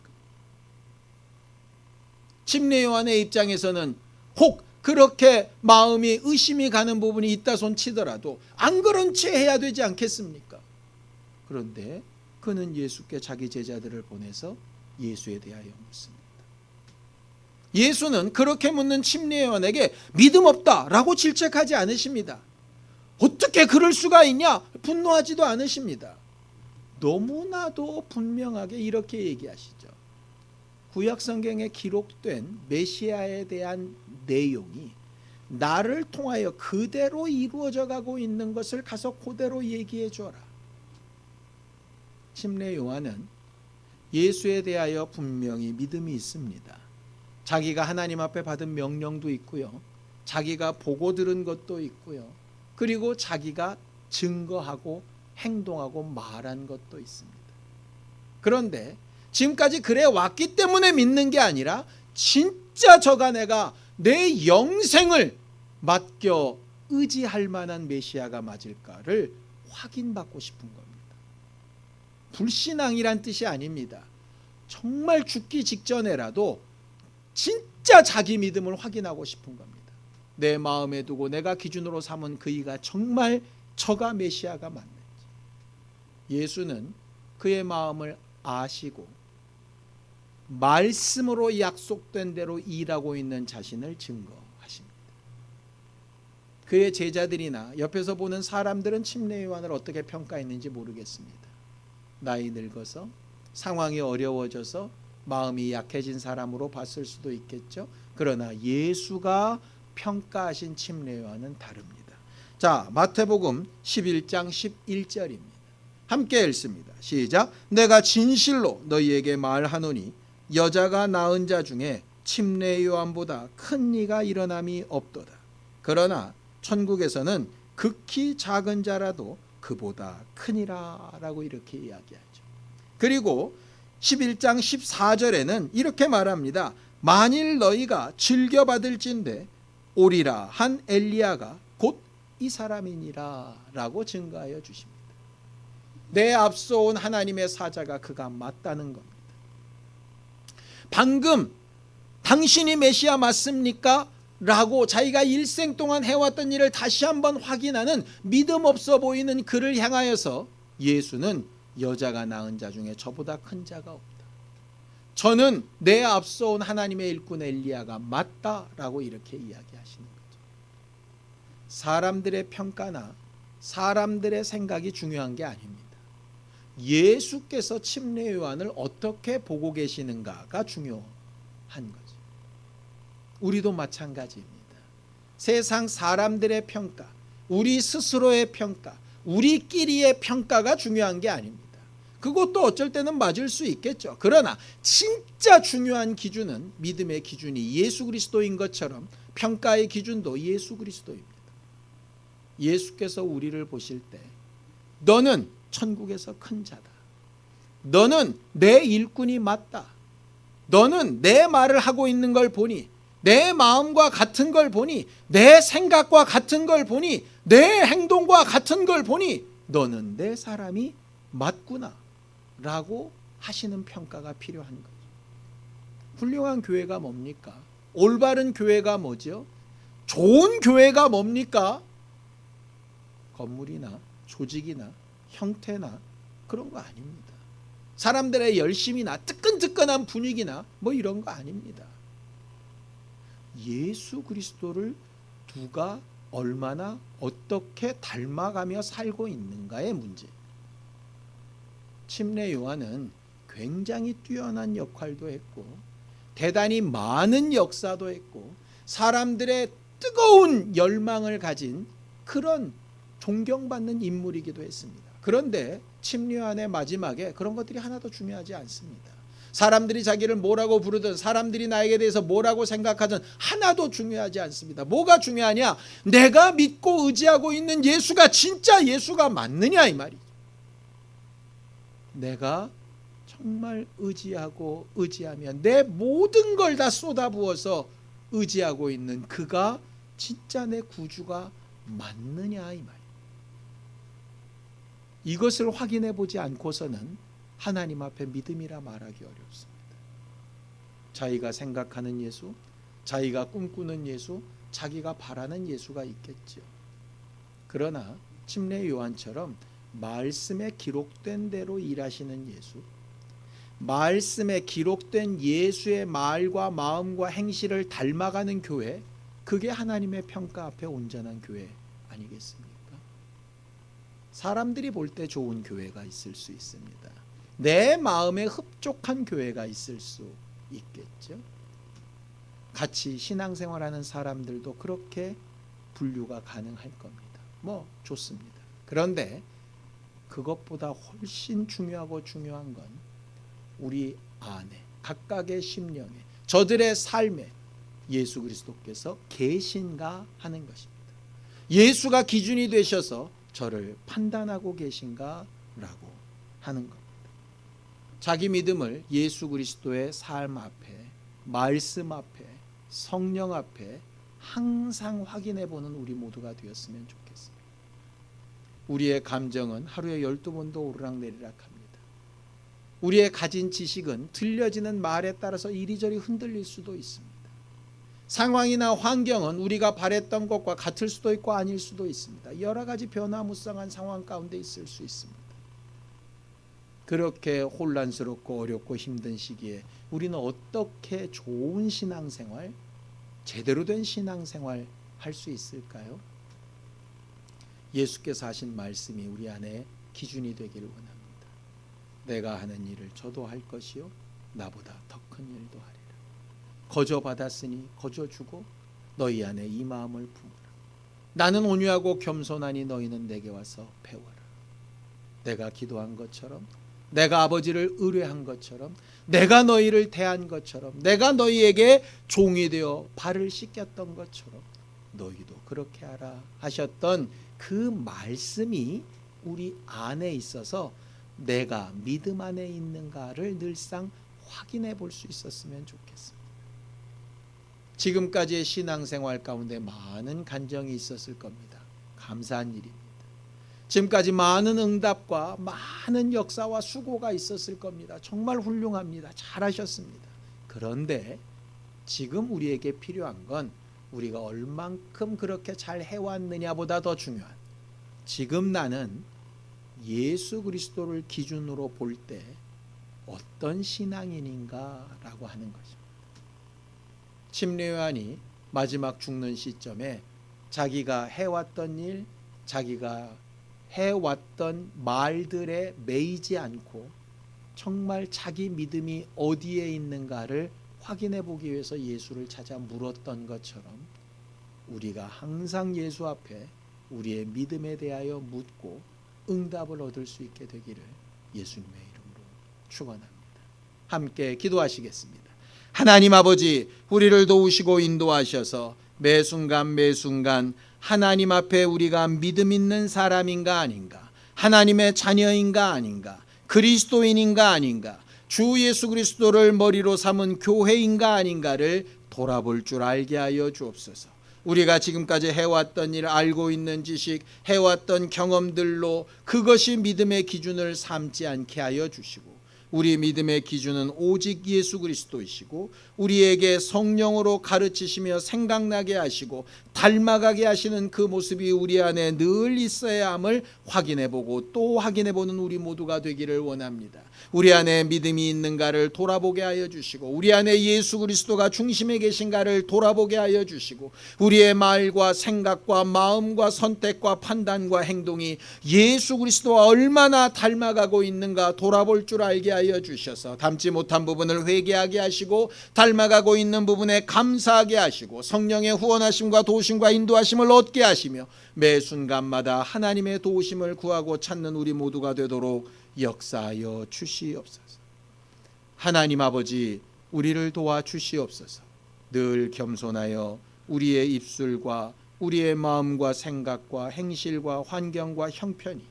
침례 요한의 입장에서는 혹 그렇게 마음이 의심이 가는 부분이 있다 손 치더라도 안 그런 채 해야 되지 않겠습니까? 그런데 그는 예수께 자기 제자들을 보내서 예수에 대하여 묻습니다. 예수는 그렇게 묻는 침례 요한에게 믿음 없다라고 질책하지 않으십니다. 어떻게 그럴 수가 있냐? 분노하지도 않으십니다. 너무나도 분명하게 이렇게 얘기하시죠. 구약 성경에 기록된 메시아에 대한 내용이 나를 통하여 그대로 이루어져 가고 있는 것을 가서 그대로 얘기해 줘라. 침례 요한은 예수에 대하여 분명히 믿음이 있습니다. 자기가 하나님 앞에 받은 명령도 있고요, 자기가 보고 들은 것도 있고요, 그리고 자기가 증거하고 행동하고 말한 것도 있습니다. 그런데 지금까지 그래 왔기 때문에 믿는 게 아니라 진짜 저가 내가 내 영생을 맡겨 의지할 만한 메시아가 맞을까를 확인받고 싶은 겁니다. 불신앙이란 뜻이 아닙니다. 정말 죽기 직전에라도 진짜 자기 믿음을 확인하고 싶은 겁니다. 내 마음에 두고 내가 기준으로 삼은 그이가 정말 저가 메시아가 맞는지. 예수는 그의 마음을 아시고 말씀으로 약속된 대로 일하고 있는 자신을 증거하십니다. 그의 제자들이나 옆에서 보는 사람들은 침례 요한을 어떻게 평가했는지 모르겠습니다. 나이 늙어서 상황이 어려워져서 마음이 약해진 사람으로 봤을 수도 있겠죠. 그러나 예수가 평가하신 침례 요한은 다릅니다. 자, 마태복음 11장 11절입니다. 함께 읽습니다. 시작. 내가 진실로 너희에게 말하노니 여자가 낳은 자 중에 침례 요한보다 큰 이가 일어남이 없도다. 그러나 천국에서는 극히 작은 자라도 그보다 크니라 라고 이렇게 이야기하죠. 그리고 11장 14절에는 이렇게 말합니다. 만일 너희가 즐겨받을진대 오리라 한 엘리야가 곧 이 사람이니라 라고 증거하여 주십니다. 내 앞서 온 하나님의 사자가 그가 맞다는 겁니다. 방금 당신이 메시아 맞습니까? 라고 자기가 일생 동안 해왔던 일을 다시 한번 확인하는 믿음 없어 보이는 그를 향하여서 예수는 여자가 낳은 자 중에 저보다 큰 자가 없다. 저는 내 앞서온 하나님의 일꾼 엘리야가 맞다라고 이렇게 이야기하시는 거죠. 사람들의 평가나 사람들의 생각이 중요한 게 아닙니다. 예수께서 침례 요한을 어떻게 보고 계시는가가 중요한 거죠. 우리도 마찬가지입니다. 세상 사람들의 평가, 우리 스스로의 평가, 우리끼리의 평가가 중요한 게 아닙니다. 그것도 어쩔 때는 맞을 수 있겠죠. 그러나 진짜 중요한 기준은 믿음의 기준이 예수 그리스도인 것처럼 평가의 기준도 예수 그리스도입니다. 예수께서 우리를 보실 때 너는 천국에서 큰 자다. 너는 내 일꾼이 맞다. 너는 내 말을 하고 있는 걸 보니, 내 마음과 같은 걸 보니, 내 생각과 같은 걸 보니, 내 행동과 같은 걸 보니 너는 내 사람이 맞구나 라고 하시는 평가가 필요한 거죠. 훌륭한 교회가 뭡니까? 올바른 교회가 뭐죠? 좋은 교회가 뭡니까? 건물이나 조직이나 형태나 그런 거 아닙니다. 사람들의 열심이나 뜨끈뜨끈한 분위기나 뭐 이런 거 아닙니다. 예수 그리스도를 누가 얼마나 어떻게 닮아가며 살고 있는가의 문제. 침례 요한은 굉장히 뛰어난 역할도 했고 대단히 많은 역사도 했고 사람들의 뜨거운 열망을 가진 그런 존경받는 인물이기도 했습니다. 그런데 침례 요한의 마지막에 그런 것들이 하나도 중요하지 않습니다. 사람들이 자기를 뭐라고 부르든 사람들이 나에게 대해서 뭐라고 생각하든 하나도 중요하지 않습니다. 뭐가 중요하냐? 내가 믿고 의지하고 있는 예수가 진짜 예수가 맞느냐 이 말이죠. 내가 정말 의지하며 내 모든 걸 다 쏟아부어서 의지하고 있는 그가 진짜 내 구주가 맞느냐 이 말이에요. 이것을 확인해 보지 않고서는 하나님 앞에 믿음이라 말하기 어렵습니다. 자기가 생각하는 예수, 자기가 꿈꾸는 예수, 자기가 바라는 예수가 있겠죠. 그러나 침례 요한처럼 말씀에 기록된 대로 일하시는 예수, 말씀에 기록된 예수의 말과 마음과 행실을 닮아가는 교회, 그게 하나님의 평가 앞에 온전한 교회 아니겠습니까? 사람들이 볼 때 좋은 교회가 있을 수 있습니다. 내 마음에 흡족한 교회가 있을 수 있겠죠. 같이 신앙생활하는 사람들도 그렇게 분류가 가능할 겁니다. 뭐 좋습니다. 그런데 그것보다 훨씬 중요한 건 우리 안에 각각의 심령에 저들의 삶에 예수 그리스도께서 계신가 하는 것입니다. 예수가 기준이 되셔서 저를 판단하고 계신가 라고 하는 겁니다. 자기 믿음을 예수 그리스도의 삶 앞에, 말씀 앞에, 성령 앞에 항상 확인해 보는 우리 모두가 되었으면 좋겠습니다. 우리의 감정은 하루에 12번도 오르락내리락 합니다. 우리의 가진 지식은 들려지는 말에 따라서 이리저리 흔들릴 수도 있습니다. 상황이나 환경은 우리가 바랬던 것과 같을 수도 있고 아닐 수도 있습니다. 여러 가지 변화무쌍한 상황 가운데 있을 수 있습니다. 그렇게 혼란스럽고 어렵고 힘든 시기에 우리는 어떻게 좋은 신앙생활, 제대로 된 신앙생활 할 수 있을까요? 예수께서 하신 말씀이 우리 안에 기준이 되기를 원합니다. 내가 하는 일을 저도 할 것이요 나보다 더 큰 일도 하리라. 거저 받았으니 거저 주고 너희 안에 이 마음을 품으라. 나는 온유하고 겸손하니 너희는 내게 와서 배워라. 내가 기도한 것처럼, 내가 아버지를 의뢰한 것처럼, 내가 너희를 대한 것처럼, 내가 너희에게 종이 되어 발을 씻겼던 것처럼 너희도 그렇게 하라 하셨던 그 말씀이 우리 안에 있어서 내가 믿음 안에 있는가를 늘상 확인해 볼 수 있었으면 좋겠습니다. 지금까지의 신앙생활 가운데 많은 간정이 있었을 겁니다. 감사한 일입니다. 지금까지 많은 응답과 많은 역사와 수고가 있었을 겁니다. 정말 훌륭합니다. 잘하셨습니다. 그런데 지금 우리에게 필요한 건 우리가 얼만큼 그렇게 잘 해왔느냐보다 더 중요한, 지금 나는 예수 그리스도를 기준으로 볼 때 어떤 신앙인인가라고 하는 것입니다. 침례 요한이 마지막 죽는 시점에 자기가 해왔던 일, 자기가 해왔던 말들에 매이지 않고 정말 자기 믿음이 어디에 있는가를 확인해 보기 위해서 예수를 찾아 물었던 것처럼 우리가 항상 예수 앞에 우리의 믿음에 대하여 묻고 응답을 얻을 수 있게 되기를 예수님의 이름으로 축원합니다. 함께 기도하시겠습니다. 하나님 아버지, 우리를 도우시고 인도하셔서 매 순간 하나님 앞에 우리가 믿음 있는 사람인가 아닌가, 하나님의 자녀인가 아닌가, 그리스도인인가 아닌가, 주 예수 그리스도를 머리로 삼은 교회인가 아닌가를 돌아볼 줄 알게 하여 주옵소서. 우리가 지금까지 해왔던 일, 알고 있는 지식, 해왔던 경험들로 그것이 믿음의 기준을 삼지 않게 하여 주시고, 우리 믿음의 기준은 오직 예수 그리스도이시고 우리에게 성령으로 가르치시며 생각나게 하시고 닮아가게 하시는 그 모습이 우리 안에 늘 있어야 함을 확인해보고 또 확인해보는 우리 모두가 되기를 원합니다. 우리 안에 믿음이 있는가를 돌아보게 하여 주시고, 우리 안에 예수 그리스도가 중심에 계신가를 돌아보게 하여 주시고, 우리의 말과 생각과 마음과 선택과 판단과 행동이 예수 그리스도와 얼마나 닮아가고 있는가 돌아볼 줄 알게 하여 주셔서 닮지 못한 부분을 회개하게 하시고 닮아가고 있는 부분에 감사하게 하시고 성령의 후원하심과 도우심과 인도하심을 얻게 하시며 매 순간마다 하나님의 도우심을 구하고 찾는 우리 모두가 되도록 역사하여 주시옵소서. 하나님 아버지, 우리를 도와주시옵소서. 늘 겸손하여 우리의 입술과 우리의 마음과 생각과 행실과 환경과 형편이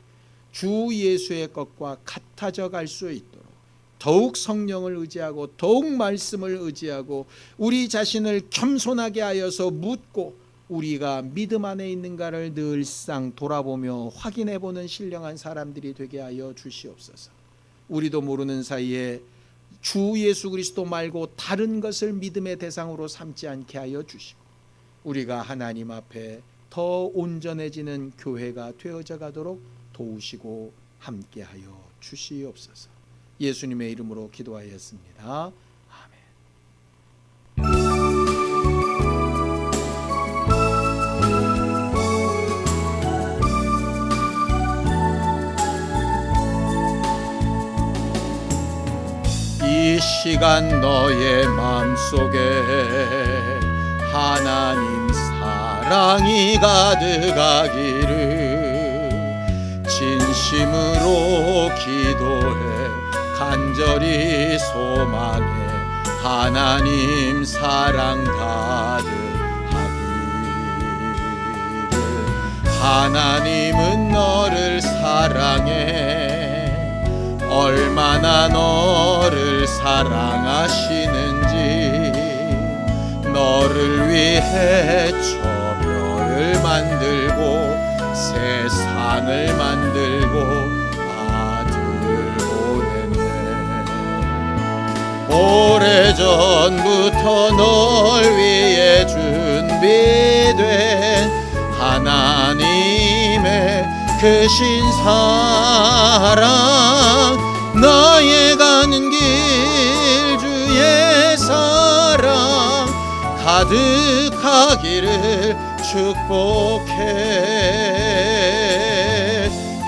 주 예수의 것과 같아져 갈 수 있도록 더욱 성령을 의지하고 더욱 말씀을 의지하고 우리 자신을 겸손하게 하여서 묻고 우리가 믿음 안에 있는가를 늘상 돌아보며 확인해보는 신령한 사람들이 되게 하여 주시옵소서. 우리도 모르는 사이에 주 예수 그리스도 말고 다른 것을 믿음의 대상으로 삼지 않게 하여 주시고 우리가 하나님 앞에 더 온전해지는 교회가 되어져 가도록 도우시고 함께하여 주시옵소서. 예수님의 이름으로 기도하였습니다. 이 시간 너의 마음속에 하나님 사랑이 가득하기를 진심으로 기도해 간절히 소망해 하나님 사랑 가득하기를. 하나님은 너를 사랑해 얼마나 너를 사랑하시는지 너를 위해 저별을 만들고 세상을 만들고 아들을 보냈네. 오래전부터 널 위해 준비된 하나님의 크신 사랑 너의 가는 길 주의 사랑 가득하기를 축복해.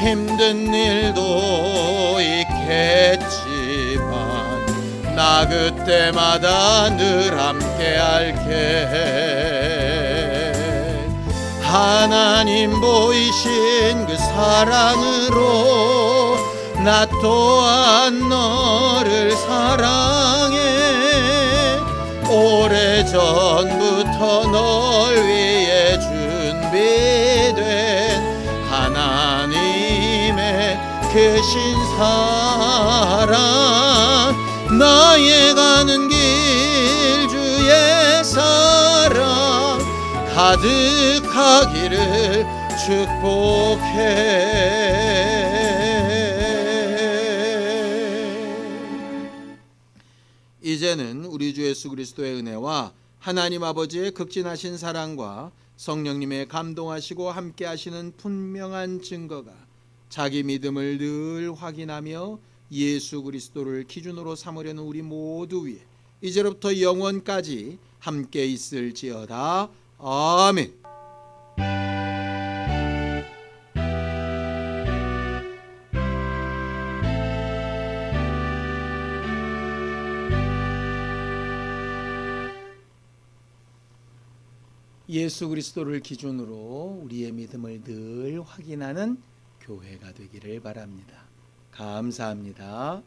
힘든 일도 있겠지만 나 그때마다 늘 함께 할게. 하나님 보이신 그 사랑으로 나 또한 너를 사랑해. 오래전부터 널 위해 준비된 하나님의 크신 사랑 나의 가는 길 주의 사랑 가득하기를 축복해. 이제는 우리 주 예수 그리스도의 은혜와 하나님 아버지의 극진하신 사랑과 성령님의 감동하시고 함께 하시는 분명한 증거가 자기 믿음을 늘 확인하며 예수 그리스도를 기준으로 삼으려는 우리 모두 위에 이제로부터 영원까지 함께 있을지어다. 아멘. 예수 그리스도를 기준으로 우리의 믿음을 늘 확인하는 교회가 되기를 바랍니다. 감사합니다.